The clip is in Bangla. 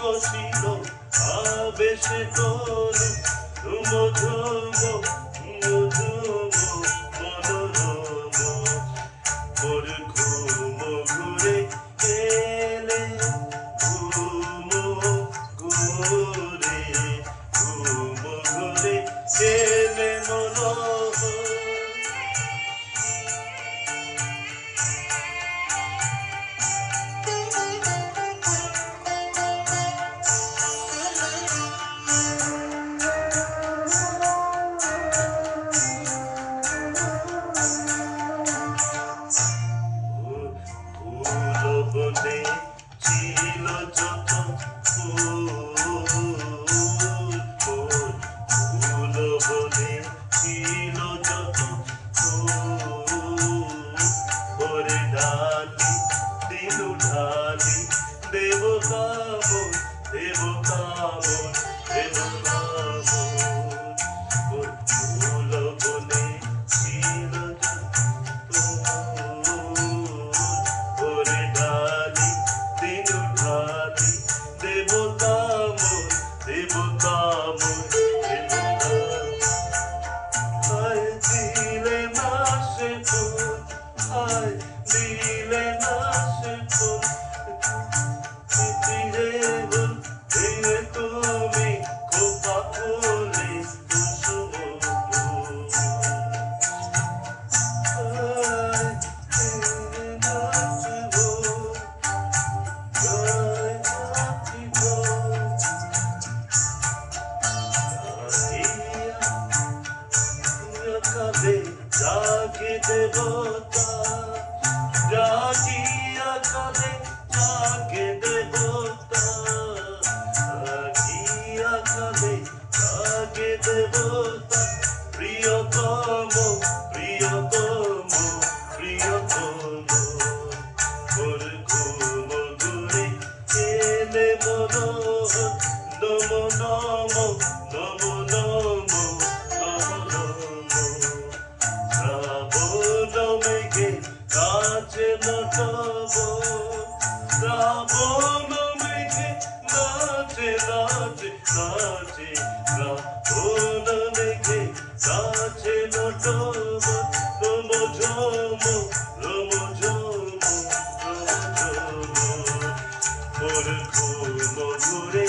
বসিল আবেশে তনু ঝুম ঝুম ঝুম মনোরম মোর ঘুম ঘুরে এলে ঘুম ঘুরে এলে মনোহর বনে ছিল যত ফুল বনে ছিল যত ফুল ওরে ঢালি দিনু ঢালি দেব কামন দেব কামন দেব কামন ফুল বনে ছিল জাগে দেবতা জাগিয়া কালে জাগে দেবতা জাগিয়া কালে জাগে দেবতা প্রিয়তম প্রিয়তম প্রিয়তম মোর ঘুম ঘুরে এলে মনোহর নম নম নম নম নাচে নটব শ্রাবণ মেঘে নাচে নাচে নাচে শ্রাবণ মেঘে নাচে নটব রম ঝম রম ঝম রম ঝম মোর ঘুম ঘুরে